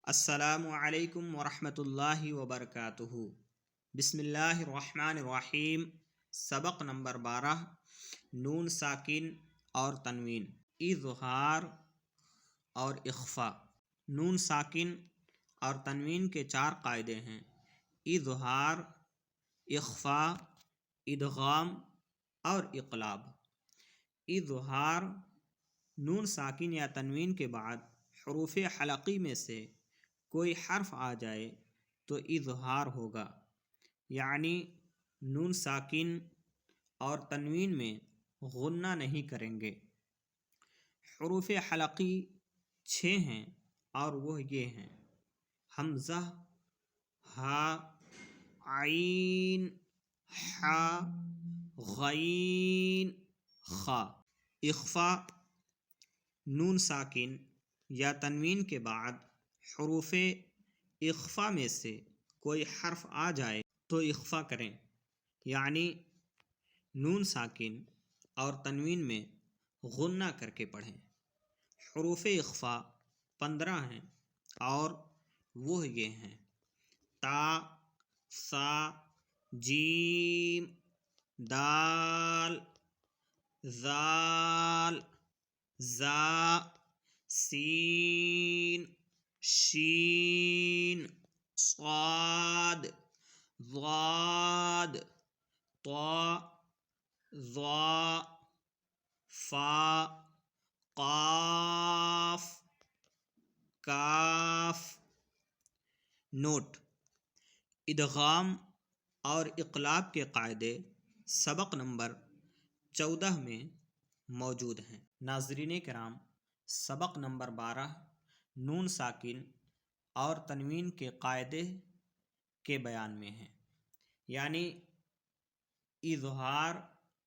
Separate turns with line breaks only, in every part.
السلام علیکم ورحمۃ اللہ وبرکاتہ۔ بسم اللہ الرحمن الرحیم۔ سبق نمبر 12، نون ساکن اور تنوین، اظہار اور اخفا۔ نون ساکن اور تنوین کے 4 قاعدے ہیں: اظہار، اخفا، ادغام اور اقلاب۔ اظہار: نون ساکن یا تنوین کے بعد حروف حلقی میں سے کوئی حرف آ جائے تو اظہار ہوگا، یعنی نون ساکن اور تنوین میں غنہ نہیں کریں گے۔ حروف حلقی 6 ہیں اور وہ یہ ہیں: حمزہ، ہا، عین، حا، غین، خا۔ اخفا: نون ساکن یا تنوین کے بعد حروف اخفا میں سے کوئی حرف آ جائے تو اخفا کریں، یعنی نون ساکن اور تنوین میں غنہ کر کے پڑھیں۔ حروف اخفا 15 ہیں اور وہ یہ ہیں: تا، ثا، جیم، دال، ذال، ذا، سین، شین، صاد، ضاد، طا، ظا، فا، قاف، کاف۔ نوٹ: ادغام اور اقلاب کے قاعدے سبق نمبر 14 میں موجود ہیں۔ ناظرین کرام، سبق نمبر 12 نون ساکن اور تنوین کے قاعدے کے بیان میں ہیں، یعنی اظہار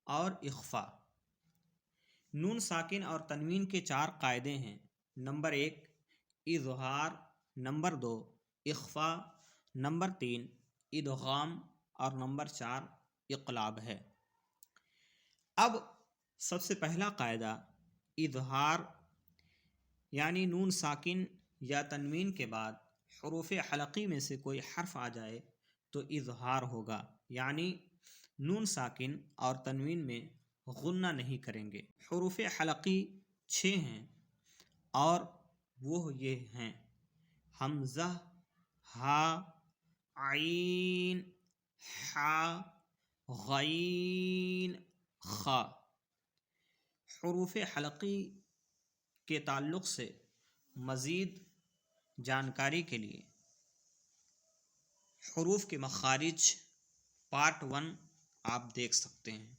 اور اخفا۔ نون ساکن اور تنوین کے 4 قاعدے ہیں: نمبر 1 اظہار، نمبر 2 اخفا، نمبر 3 ادغام اور نمبر 4 اقلاب ہے۔ اب سب سے پہلا قاعدہ اظہار، یعنی نون ساکن یا تنوین کے بعد حروف حلقی میں سے کوئی حرف آ جائے تو اظہار ہوگا، یعنی نون ساکن اور تنوین میں غنہ نہیں کریں گے۔ حروف حلقی 6 ہیں اور وہ یہ ہیں: حمزہ، ہا، عین، حا، غین، خا۔ حروف حلقی کے تعلق سے مزید جانکاری کے لیے حروف کے مخارج پارٹ 1 آپ دیکھ سکتے ہیں۔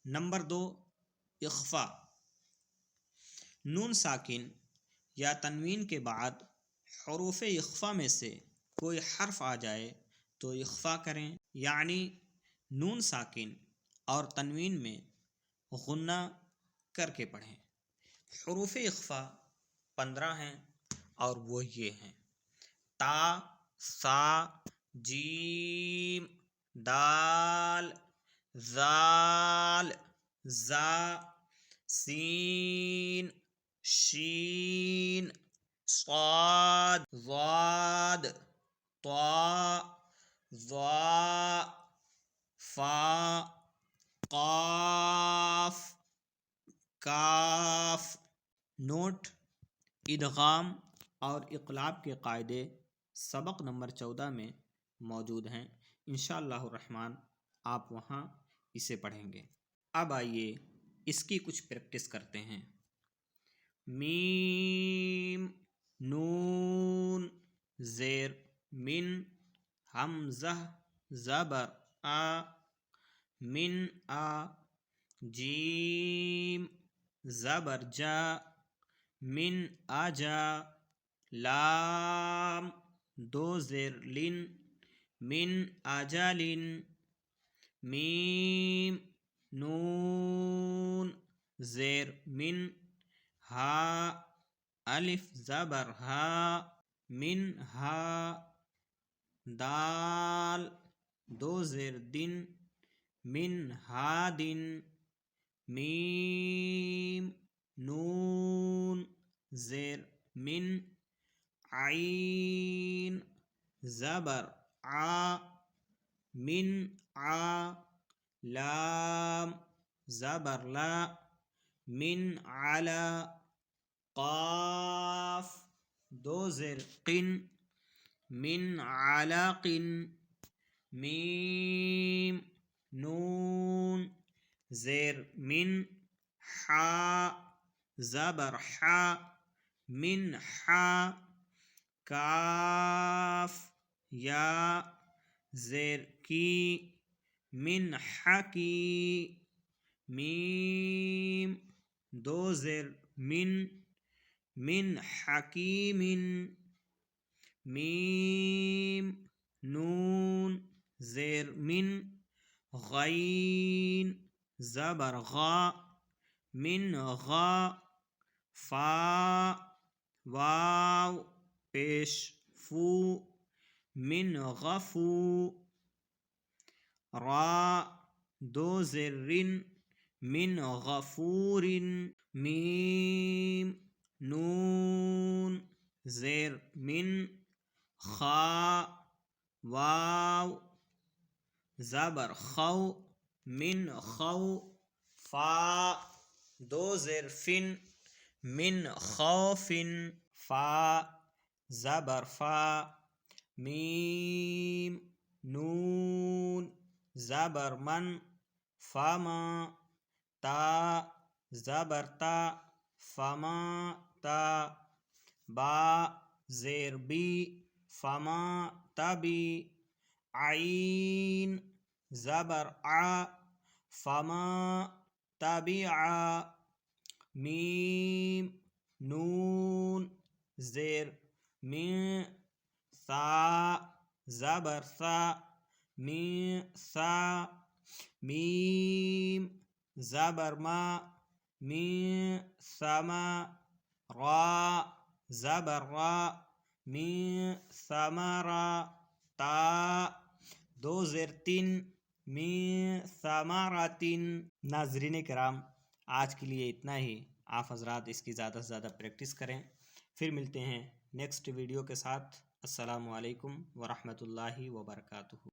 نمبر 2 اخفا: نون ساکن یا تنوین کے بعد حروف اخفا میں سے کوئی حرف آ جائے تو اخفا کریں، یعنی نون ساکن اور تنوین میں غنہ کر کے پڑھیں۔ حروف اخفا 15 ہیں اور وہ یہ ہیں: تا، ثا، جیم، دال، ذال، ذا، سین، شین، صاد، ضاد، طا، ظا، فا، قاف، کاف۔ نوٹ: ادغام اور اقلاب کے قاعدے سبق نمبر 14 میں موجود ہیں، انشاءاللہ الرحمن آپ وہاں اسے پڑھیں گے۔ اب آئیے اس کی کچھ پریکٹس کرتے ہیں۔ میم، نون، زیر من، حمزہ، زبر آ، من آ، جیم، زبر جا، من آجا، لام، 2 زیر لن، من آجالن، میم، نون، زیر من، ہا، الف زبر ہا، من ہا، دال، 2 زیر دن، من ہادن، میم، نون، زیر من، عین زبر ع من ع لام زبر لا من علا قاف دو زیر قن من علق میم نون زیر من حا زبر حا من حا کاف یا زیر کی من حکی میم دو زیر من حکیم میم نون زیر من غین زبر غا من غا فا واو پیش فو من غفو را دو زیر من غفور میم نون زیر من خا واو زبر خو من خو فا دو زیر فن من خوف فا زبر فا میم نون زبر من فما تا زبر تا فما تا با زیر بی فما تبی عین زبر ع فما تبع میم نون زیر من ثا زبر ثا من ثا میم زبر ما من ثما را زبر را من ثمرا تا دو زیر تین من ثمراتن ناظرین کرام آج کے لیے اتنا ہی آپ حضرات اس کی زیادہ سے زیادہ پریکٹس کریں پھر ملتے ہیں نیکسٹ ویڈیو کے ساتھ السلام علیکم ورحمۃ اللہ وبرکاتہ